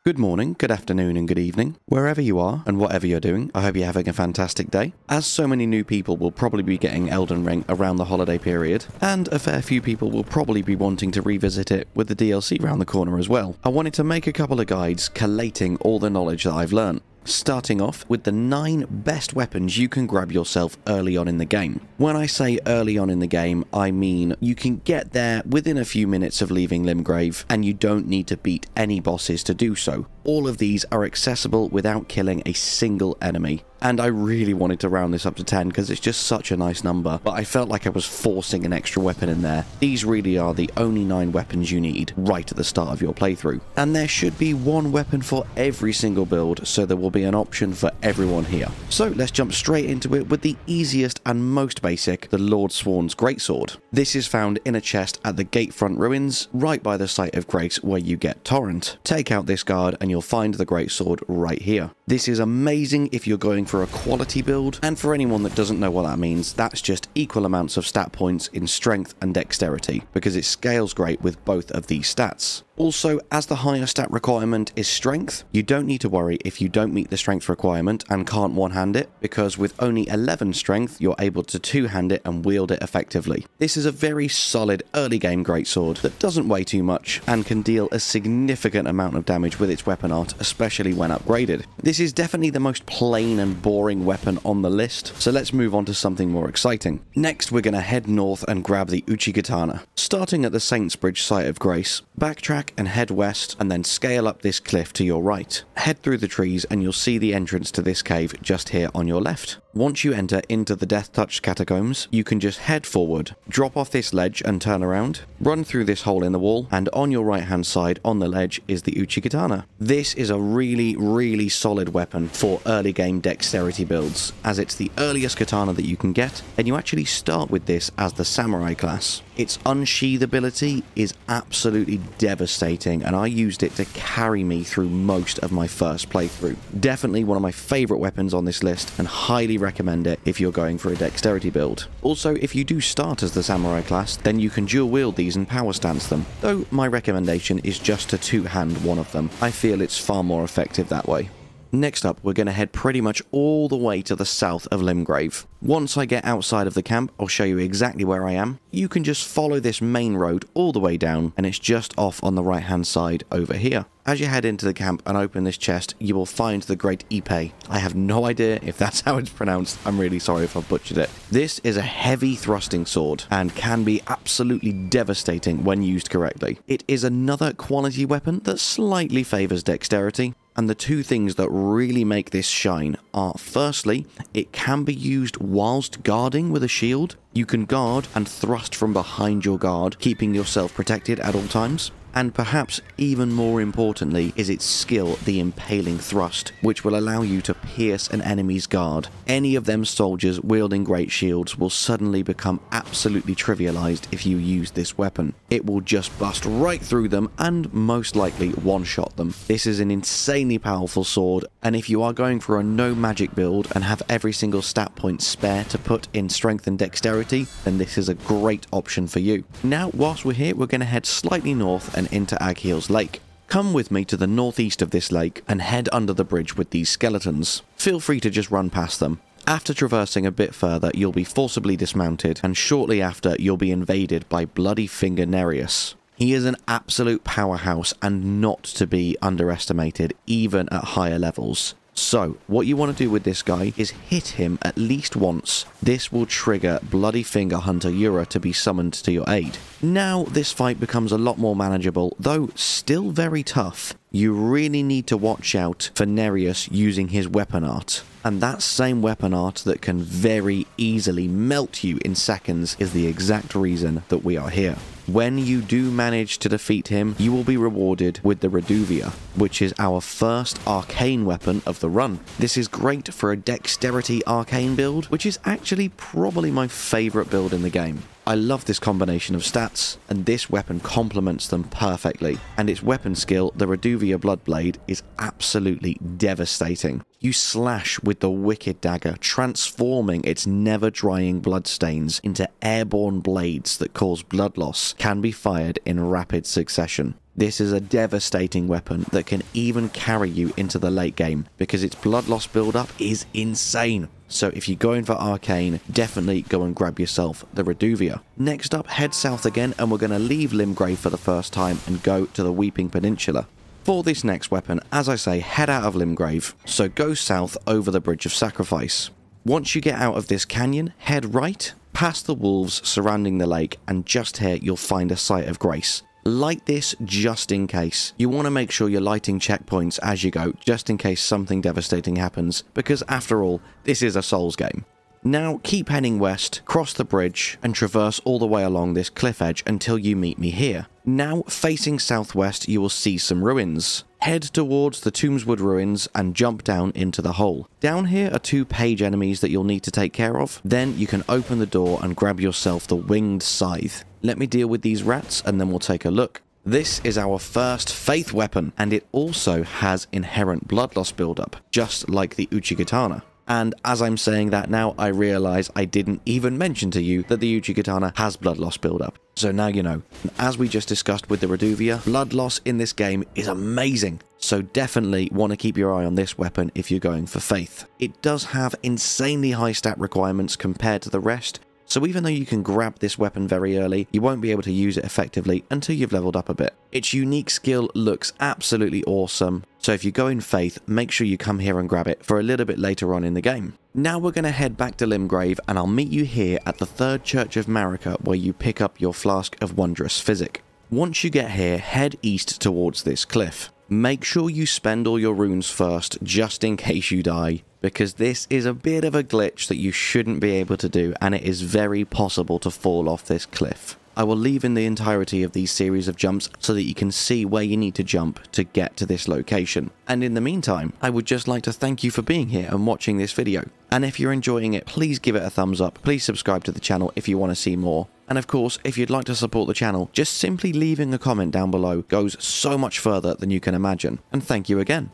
Good morning, good afternoon, and good evening, wherever you are and whatever you're doing. I hope you're having a fantastic day. As so many new people will probably be getting Elden Ring around the holiday period, and a fair few people will probably be wanting to revisit it with the DLC around the corner as well, I wanted to make a couple of guides collating all the knowledge that I've learned. Starting off with the 9 best weapons you can grab yourself early on in the game. When I say early on in the game, I mean you can get there within a few minutes of leaving Limgrave, and you don't need to beat any bosses to do so. All of these are accessible without killing a single enemy. And I really wanted to round this up to 10 because it's just such a nice number, but I felt like I was forcing an extra weapon in there. These really are the only 9 weapons you need right at the start of your playthrough. And there should be one weapon for every single build, so there will be an option for everyone here. So let's jump straight into it with the easiest and most basic, the Lordsworn's Greatsword. This is found in a chest at the Gatefront Ruins, right by the site of Grace where you get Torrent. Take out this guard and you'll find the Greatsword right here. This is amazing if you're going for a quality build, and for anyone that doesn't know what that means, that's just equal amounts of stat points in strength and dexterity, because it scales great with both of these stats. Also, as the higher stat requirement is strength, you don't need to worry if you don't meet the strength requirement and can't one-hand it, because with only 11 strength, you're able to two-hand it and wield it effectively. This is a very solid early game greatsword that doesn't weigh too much and can deal a significant amount of damage with its weapon art, especially when upgraded. This is definitely the most plain and boring weapon on the list, so let's move on to something more exciting. Next, we're going to head north and grab the Uchigatana. Starting at the Saint's Bridge site of Grace, backtrack and head west, and then scale up this cliff to your right. Head through the trees and you'll see the entrance to this cave just here on your left. Once you enter into the Death Touch catacombs, you can just head forward, drop off this ledge and turn around, run through this hole in the wall, and on your right hand side on the ledge is the Uchigatana. This is a really solid weapon for early game dexterity builds, as it's the earliest katana that you can get, and you actually start with this as the samurai class. Its unsheath ability is absolutely devastating, and I used it to carry me through most of my first playthrough. Definitely one of my favourite weapons on this list, and highly recommend it if you're going for a dexterity build. Also, if you do start as the samurai class, then you can dual wield these and power stance them, though my recommendation is just to two-hand one of them. I feel it's far more effective that way. Next up, we're going to head pretty much all the way to the south of Limgrave. Once I get outside of the camp, I'll show you exactly where I am. You can just follow this main road all the way down, and it's just off on the right hand side over here. As you head into the camp and open this chest, you will find the Great Epee. I have no idea if that's how it's pronounced. I'm really sorry if I've butchered it. This is a heavy thrusting sword and can be absolutely devastating when used correctly. It is another quality weapon that slightly favours dexterity. And the two things that really make this shine are, firstly, it can be used whilst guarding with a shield. You can guard and thrust from behind your guard, keeping yourself protected at all times. And perhaps even more importantly is its skill, the Impaling Thrust, which will allow you to pierce an enemy's guard. Any of them soldiers wielding great shields will suddenly become absolutely trivialized if you use this weapon. It will just bust right through them and most likely one-shot them. This is an insanely powerful sword, and if you are going for a no magic build and have every single stat point spare to put in strength and dexterity, then this is a great option for you. Now, whilst we're here, we're going to head slightly north and into Agheel's Lake. Come with me to the northeast of this lake and head under the bridge with these skeletons. Feel free to just run past them. After traversing a bit further, you'll be forcibly dismounted, and shortly after, you'll be invaded by Bloody Finger Nereus. He is an absolute powerhouse and not to be underestimated, even at higher levels. So, what you want to do with this guy is hit him at least once. This will trigger Bloody Finger Hunter Yura to be summoned to your aid. Now, this fight becomes a lot more manageable, though still very tough. You really need to watch out for Nereus using his weapon art. And that same weapon art that can very easily melt you in seconds is the exact reason that we are here. When you do manage to defeat him, you will be rewarded with the Reduvia, which is our first arcane weapon of the run. This is great for a dexterity arcane build, which is actually probably my favourite build in the game. I love this combination of stats, and this weapon complements them perfectly, and its weapon skill, the Reduvia Bloodblade, is absolutely devastating. You slash with the Wicked Dagger, transforming its never-drying bloodstains into airborne blades that cause blood loss, can be fired in rapid succession. This is a devastating weapon that can even carry you into the late game because its blood loss build-up is insane. So if you're going for arcane, definitely go and grab yourself the Reduvia. Next up, head south again, and we're going to leave Limgrave for the first time and go to the Weeping Peninsula. For this next weapon, as I say, head out of Limgrave, so go south over the Bridge of Sacrifice. Once you get out of this canyon, head right, past the wolves surrounding the lake, and just here you'll find a Site of Grace. Light this just in case. You want to make sure you're lighting checkpoints as you go, just in case something devastating happens, because after all, this is a Souls game. Now keep heading west, cross the bridge, and traverse all the way along this cliff edge until you meet me here. Now, facing southwest, you will see some ruins. Head towards the Tombswood ruins and jump down into the hole. Down here are 2 page enemies that you'll need to take care of. Then you can open the door and grab yourself the winged Scythe. Let me deal with these rats and then we'll take a look. This is our first faith weapon, and it also has inherent blood loss buildup, just like the Uchigatana. And as I'm saying that now, I realise I didn't even mention to you that the Uchigatana has blood loss buildup. So now you know. As we just discussed with the Reduvia, blood loss in this game is amazing. So definitely want to keep your eye on this weapon if you're going for faith. It does have insanely high stat requirements compared to the rest. So even though you can grab this weapon very early, you won't be able to use it effectively until you've leveled up a bit. Its unique skill looks absolutely awesome, so if you go in faith, make sure you come here and grab it for a little bit later on in the game. Now we're going to head back to Limgrave, and I'll meet you here at the 3rd Church of Marika where you pick up your Flask of Wondrous Physic. Once you get here, head east towards this cliff. Make sure you spend all your runes first, just in case you die, because this is a bit of a glitch that you shouldn't be able to do, and it is very possible to fall off this cliff. I will leave in the entirety of these series of jumps so that you can see where you need to jump to get to this location. And in the meantime, I would just like to thank you for being here and watching this video. And if you're enjoying it, please give it a thumbs up, please subscribe to the channel if you want to see more. And of course, if you'd like to support the channel, just simply leaving a comment down below goes so much further than you can imagine. And thank you again.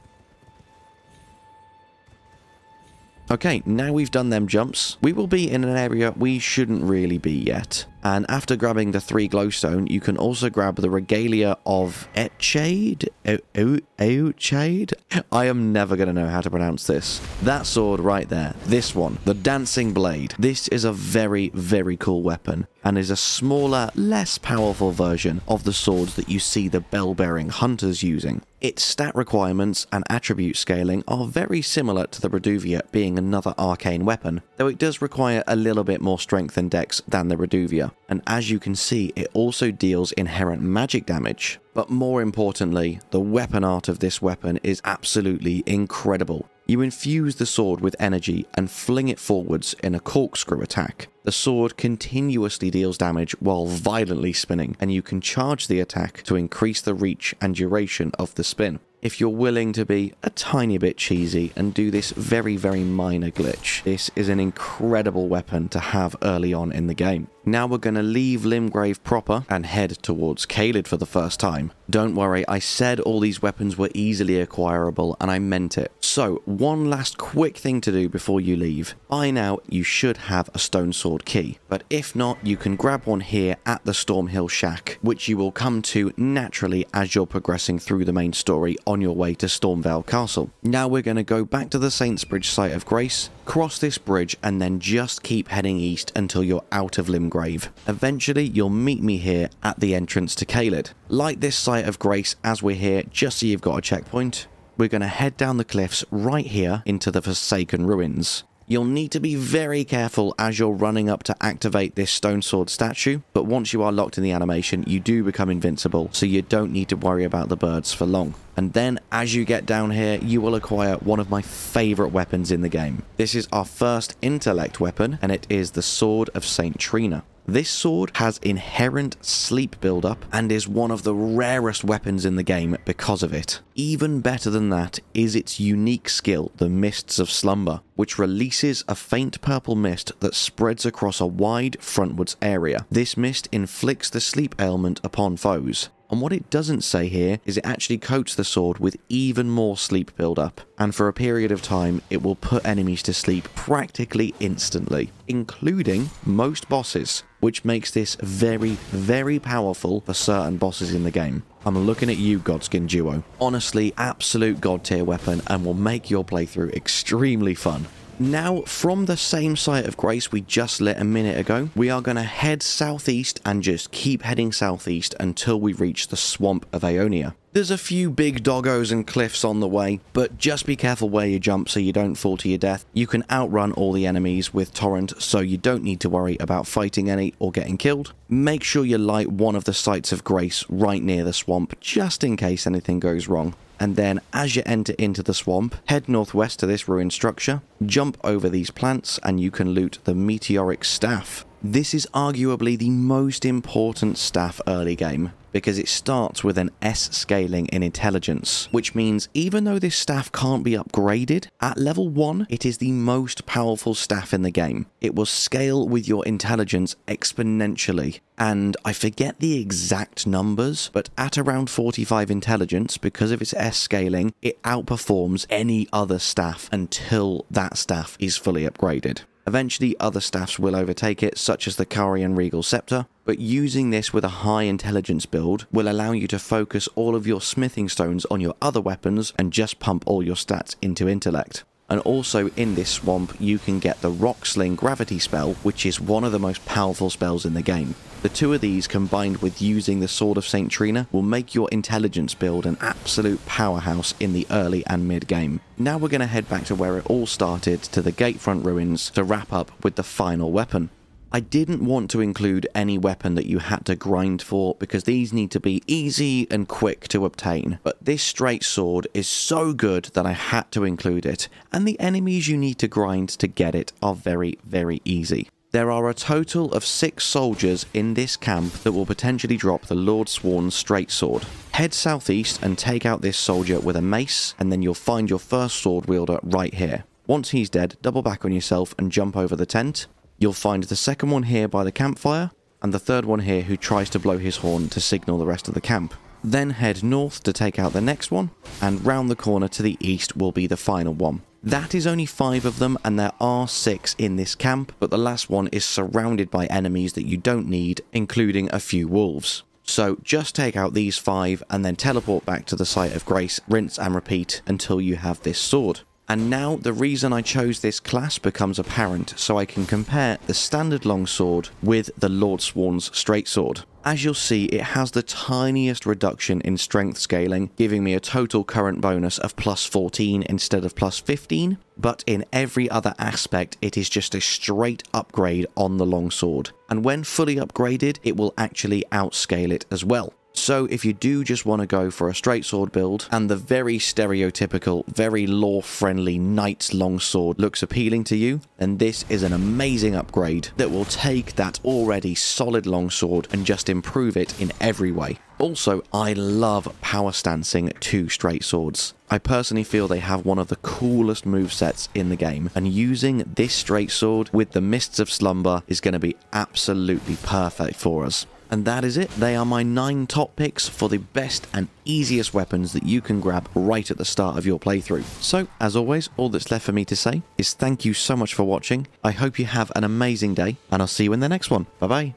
Okay, now we've done them jumps, we will be in an area we shouldn't really be yet. And after grabbing the 3 glowstone, you can also grab the regalia of Eochaid? Eochaid? I am never going to know how to pronounce this. That sword right there, this one, the Dancing Blade. This is a very, very cool weapon, and is a smaller, less powerful version of the swords that you see the bell-bearing hunters using. Its stat requirements and attribute scaling are very similar to the Reduvia being another arcane weapon, though it does require a little bit more strength and dex than the Reduvia. And as you can see, it also deals inherent magic damage. But more importantly, the weapon art of this weapon is absolutely incredible. You infuse the sword with energy and fling it forwards in a corkscrew attack. The sword continuously deals damage while violently spinning, and you can charge the attack to increase the reach and duration of the spin. If you're willing to be a tiny bit cheesy and do this very, very minor glitch, this is an incredible weapon to have early on in the game. Now we're going to leave Limgrave proper and head towards Caelid for the first time. Don't worry, I said all these weapons were easily acquirable, and I meant it. So, one last quick thing to do before you leave. By now, you should have a stone sword key, but if not, you can grab one here at the Stormhill Shack, which you will come to naturally as you're progressing through the main story on your way to Stormvale Castle. Now we're going to go back to the Saints Bridge Site of Grace, cross this bridge, and then just keep heading east until you're out of Limgrave. Eventually, you'll meet me here at the entrance to Caelid. Light this Site of Grace as we're here, just so you've got a checkpoint. We're going to head down the cliffs right here into the Forsaken Ruins. You'll need to be very careful as you're running up to activate this stone sword statue, but once you are locked in the animation, you do become invincible, so you don't need to worry about the birds for long. And then, as you get down here, you will acquire one of my favourite weapons in the game. This is our first intellect weapon, and it is the Sword of St Trina. This sword has inherent sleep buildup and is one of the rarest weapons in the game because of it. Even better than that is its unique skill, the Mists of Slumber, which releases a faint purple mist that spreads across a wide frontwards area. This mist inflicts the sleep ailment upon foes. And what it doesn't say here is it actually coats the sword with even more sleep build-up, and for a period of time it will put enemies to sleep practically instantly, including most bosses, which makes this very, very powerful for certain bosses in the game. I'm looking at you, Godskin Duo. Honestly, absolute god tier weapon and will make your playthrough extremely fun. Now, from the same site of grace we just lit a minute ago, we are going to head southeast and just keep heading southeast until we reach the swamp of Aeonia. There's a few big doggos and cliffs on the way, but just be careful where you jump so you don't fall to your death. You can outrun all the enemies with Torrent, so you don't need to worry about fighting any or getting killed. Make sure you light one of the sites of grace right near the swamp, just in case anything goes wrong. And then, as you enter into the swamp, head northwest to this ruined structure, jump over these plants, and you can loot the Meteorite Staff. This is arguably the most important staff early game, because it starts with an S scaling in intelligence, which means even though this staff can't be upgraded, at level 1 it is the most powerful staff in the game. It will scale with your intelligence exponentially, and I forget the exact numbers, but at around 45 intelligence, because of its S scaling, it outperforms any other staff until that staff is fully upgraded. Eventually, other staffs will overtake it, such as the Carian Regal Scepter, but using this with a high intelligence build will allow you to focus all of your smithing stones on your other weapons and just pump all your stats into intellect. And also in this swamp, you can get the Rock Sling Gravity spell, which is one of the most powerful spells in the game. The two of these, combined with using the Sword of St Trina, will make your intelligence build an absolute powerhouse in the early and mid game. Now we're going to head back to where it all started, to the Gatefront ruins, to wrap up with the final weapon. I didn't want to include any weapon that you had to grind for, because these need to be easy and quick to obtain, but this straight sword is so good that I had to include it, and the enemies you need to grind to get it are very, very easy. There are a total of 6 soldiers in this camp that will potentially drop the Lordsworn straight sword. Head southeast and take out this soldier with a mace, and then you'll find your first sword wielder right here. Once he's dead, double back on yourself and jump over the tent. You'll find the second one here by the campfire, and the third one here who tries to blow his horn to signal the rest of the camp. Then head north to take out the next one, and round the corner to the east will be the final one. That is only 5 of them, and there are 6 in this camp, but the last one is surrounded by enemies that you don't need, including a few wolves. So just take out these 5 and then teleport back to the site of grace, rinse and repeat until you have this sword. And now the reason I chose this class becomes apparent, so I can compare the standard longsword with the Lordsworn's straight sword. As you'll see, it has the tiniest reduction in strength scaling, giving me a total current bonus of plus 14 instead of plus 15, but in every other aspect it is just a straight upgrade on the longsword, and when fully upgraded it will actually outscale it as well. So if you do just want to go for a straight sword build, and the very stereotypical, very lore-friendly knight's longsword looks appealing to you, then this is an amazing upgrade that will take that already solid longsword and just improve it in every way. Also, I love power stancing 2 straight swords. I personally feel they have one of the coolest movesets in the game, and using this straight sword with the Mists of Slumber is going to be absolutely perfect for us. And that is it. They are my 9 top picks for the best and easiest weapons that you can grab right at the start of your playthrough. So, as always, all that's left for me to say is thank you so much for watching. I hope you have an amazing day, and I'll see you in the next one. Bye bye.